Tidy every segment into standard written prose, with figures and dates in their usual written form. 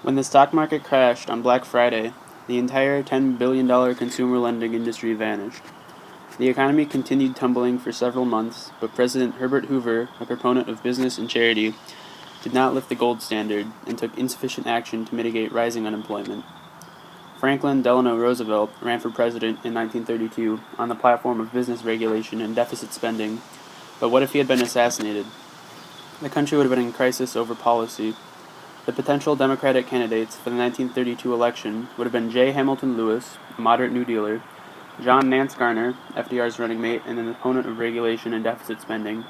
When the stock market crashed on Black Friday, the entire $10 billion consumer lending industry vanished. The economy continued tumbling for several months, but President Herbert Hoover, a proponent of business and charity, did not lift the gold standard and took insufficient action to mitigate rising unemployment. Franklin Delano Roosevelt ran for president in 1932 on the platform of business regulation and deficit spending, but what if he had been assassinated? The country would have been in crisis over policy. The potential Democratic candidates for the 1932 election would have been J. Hamilton Lewis, a moderate New Dealer, John Nance Garner, FDR's running mate and an opponent of regulation and deficit spending,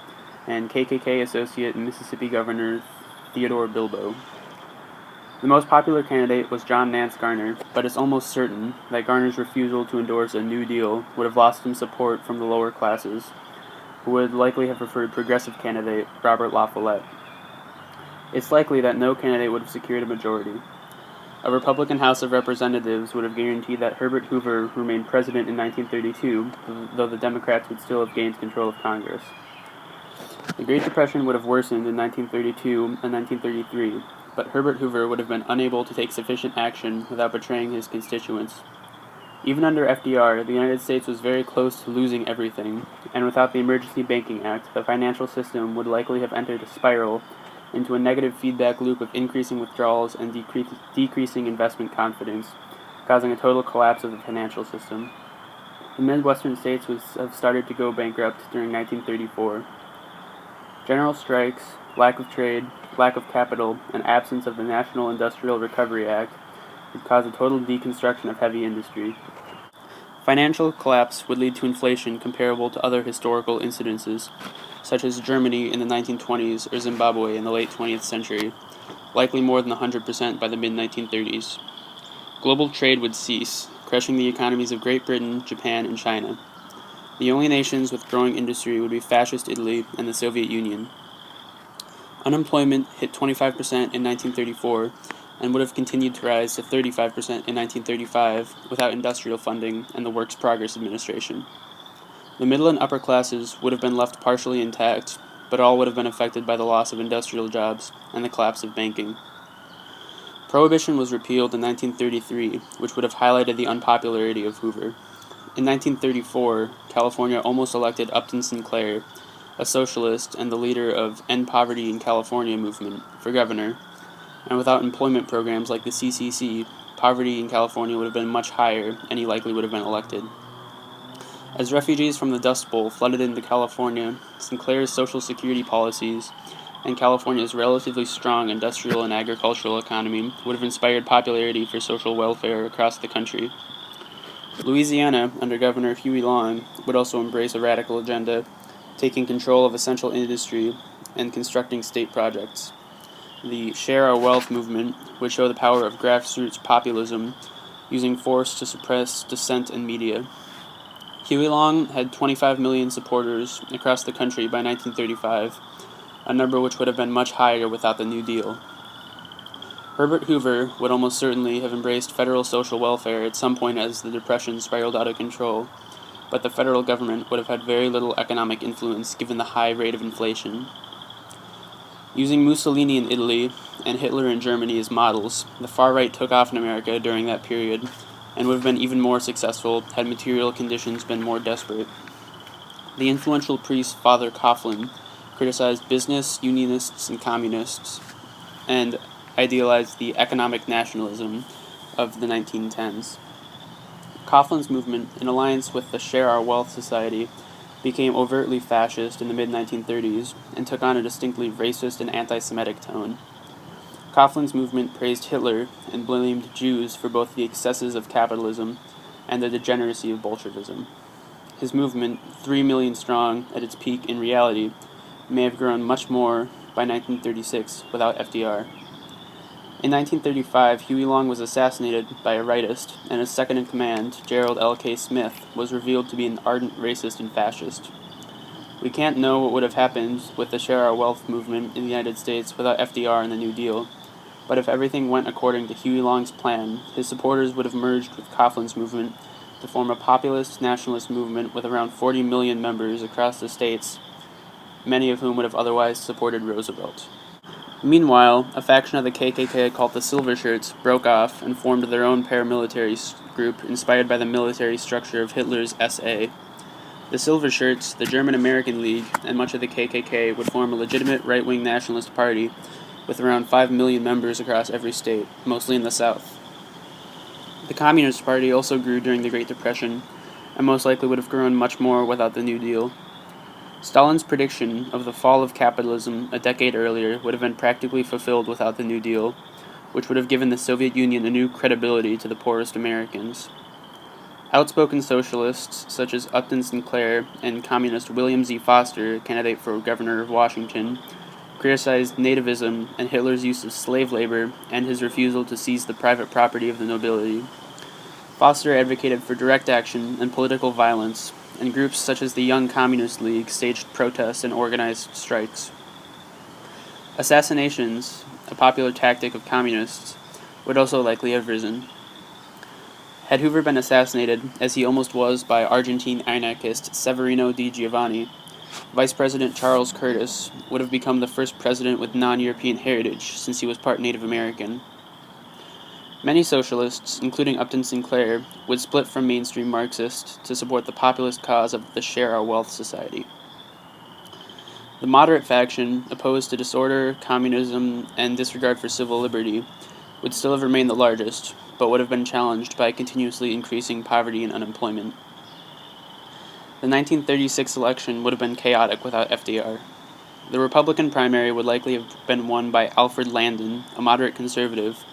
and KKK associate and Mississippi Governor Theodore Bilbo. The most popular candidate was John Nance Garner, but it's almost certain that Garner's refusal to endorse a New Deal would have lost him support from the lower classes, who would likely have preferred progressive candidate Robert La Follette. It's likely that no candidate would have secured a majority. A Republican House of Representatives would have guaranteed that Herbert Hoover remained president in 1932, though the Democrats would still have gained control of Congress. The Great Depression would have worsened in 1932 and 1933, but Herbert Hoover would have been unable to take sufficient action without betraying his constituents. Even under FDR, the United States was very close to losing everything, and without the Emergency Banking Act, the financial system would likely have entered a spiral into a negative feedback loop of increasing withdrawals and decreasing investment confidence, causing a total collapse of the financial system. The Midwestern states have started to go bankrupt during 1934. General strikes, lack of trade, lack of capital, and absence of the National Industrial Recovery Act would cause a total deconstruction of heavy industry. Financial collapse would lead to inflation comparable to other historical incidences, such as Germany in the 1920s or Zimbabwe in the late 20th century, likely more than 100% by the mid-1930s. Global trade would cease, crushing the economies of Great Britain, Japan, and China. The only nations with growing industry would be fascist Italy and the Soviet Union. Unemployment hit 25% in 1934 and would have continued to rise to 35% in 1935 without industrial funding and the Works Progress Administration. The middle and upper classes would have been left partially intact, but all would have been affected by the loss of industrial jobs and the collapse of banking. Prohibition was repealed in 1933, which would have highlighted the unpopularity of Hoover. In 1934, California almost elected Upton Sinclair, a socialist and the leader of End Poverty in California movement, for governor, and without employment programs like the CCC, poverty in California would have been much higher, and he likely would have been elected. As refugees from the Dust Bowl flooded into California, Sinclair's social security policies and California's relatively strong industrial and agricultural economy would have inspired popularity for social welfare across the country. Louisiana, under Governor Huey Long, would also embrace a radical agenda, taking control of essential industry and constructing state projects. The Share Our Wealth movement would show the power of grassroots populism, using force to suppress dissent and media. Huey Long had 25 million supporters across the country by 1935, a number which would have been much higher without the New Deal. Herbert Hoover would almost certainly have embraced federal social welfare at some point as the Depression spiraled out of control, but the federal government would have had very little economic influence given the high rate of inflation. Using Mussolini in Italy and Hitler in Germany as models, the far right took off in America during that period and would have been even more successful had material conditions been more desperate. The influential priest Father Coughlin criticized business, unionists, and communists, and idealized the economic nationalism of the 1910s. Coughlin's movement, in alliance with the Share Our Wealth Society, became overtly fascist in the mid-1930s and took on a distinctly racist and anti-Semitic tone. Coughlin's movement praised Hitler and blamed Jews for both the excesses of capitalism and the degeneracy of Bolshevism. His movement, 3 million strong at its peak in reality, may have grown much more by 1936 without FDR. In 1935, Huey Long was assassinated by a rightist, and his second-in-command, Gerald L.K. Smith, was revealed to be an ardent racist and fascist. We can't know what would have happened with the Share Our Wealth movement in the United States without FDR and the New Deal, but if everything went according to Huey Long's plan, his supporters would have merged with Coughlin's movement to form a populist nationalist movement with around 40 million members across the states, many of whom would have otherwise supported Roosevelt. Meanwhile, a faction of the KKK called the Silver Shirts broke off and formed their own paramilitary group inspired by the military structure of Hitler's SA. The Silver Shirts, the German-American League, and much of the KKK would form a legitimate right-wing nationalist party with around 5 million members across every state, mostly in the South. The Communist Party also grew during the Great Depression, and most likely would have grown much more without the New Deal. Stalin's prediction of the fall of capitalism a decade earlier would have been practically fulfilled without the New Deal, which would have given the Soviet Union a new credibility to the poorest Americans. Outspoken socialists, such as Upton Sinclair and communist William Z. Foster, candidate for governor of Washington, criticized nativism and Hitler's use of slave labor and his refusal to seize the private property of the nobility. Foster advocated for direct action and political violence, and groups such as the Young Communist League staged protests and organized strikes. Assassinations, a popular tactic of communists, would also likely have risen. Had Hoover been assassinated, as he almost was by Argentine anarchist Severino di Giovanni, Vice President Charles Curtis would have become the first president with non-European heritage since he was part Native American. Many socialists, including Upton Sinclair, would split from mainstream Marxists to support the populist cause of the Share Our Wealth Society. The moderate faction, opposed to disorder, communism, and disregard for civil liberty, would still have remained the largest, but would have been challenged by continuously increasing poverty and unemployment. The 1936 election would have been chaotic without FDR. The Republican primary would likely have been won by Alfred Landon, a moderate conservative,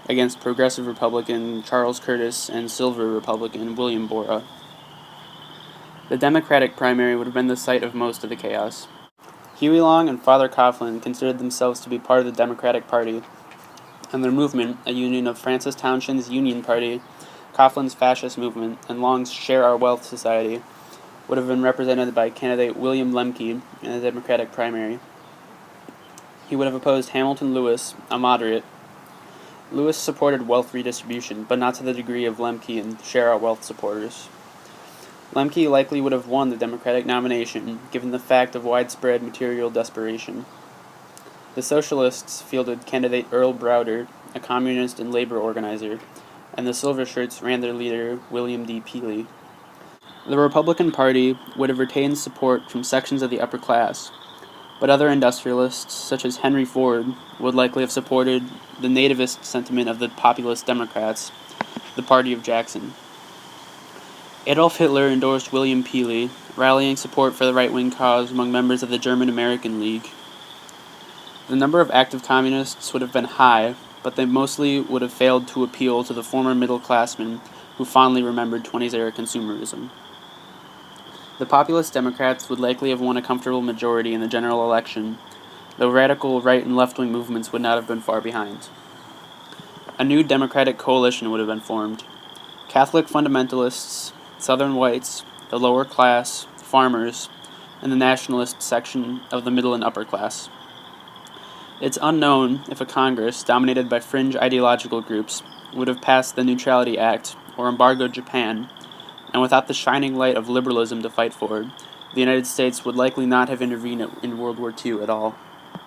against progressive Republican Charles Curtis and Silver Republican William Borah. The Democratic primary would have been the site of most of the chaos. Huey Long and Father Coughlin considered themselves to be part of the Democratic Party, and their movement, a union of Francis Townshend's Union Party, Coughlin's Fascist Movement, and Long's Share Our Wealth Society, would have been represented by candidate William Lemke in the Democratic primary. He would have opposed Hamilton Lewis, a moderate. Lewis supported wealth redistribution, but not to the degree of Lemke and Share Our Wealth supporters. Lemke likely would have won the Democratic nomination, given the fact of widespread material desperation. The Socialists fielded candidate Earl Browder, a communist and labor organizer, and the Silver Shirts ran their leader, William D. Peely. The Republican Party would have retained support from sections of the upper class, but other industrialists, such as Henry Ford, would likely have supported the nativist sentiment of the populist Democrats, the party of Jackson. Adolf Hitler endorsed William Peely, rallying support for the right-wing cause among members of the German-American League. The number of active communists would have been high, but they mostly would have failed to appeal to the former middle-classmen who fondly remembered 20s-era consumerism. The populist Democrats would likely have won a comfortable majority in the general election, though radical right and left-wing movements would not have been far behind. A new Democratic coalition would have been formed. Catholic fundamentalists, Southern whites, the lower class, farmers, and the nationalist section of the middle and upper class. It's unknown if a Congress dominated by fringe ideological groups would have passed the Neutrality Act or embargoed Japan, and without the shining light of liberalism to fight for, the United States would likely not have intervened in World War II at all.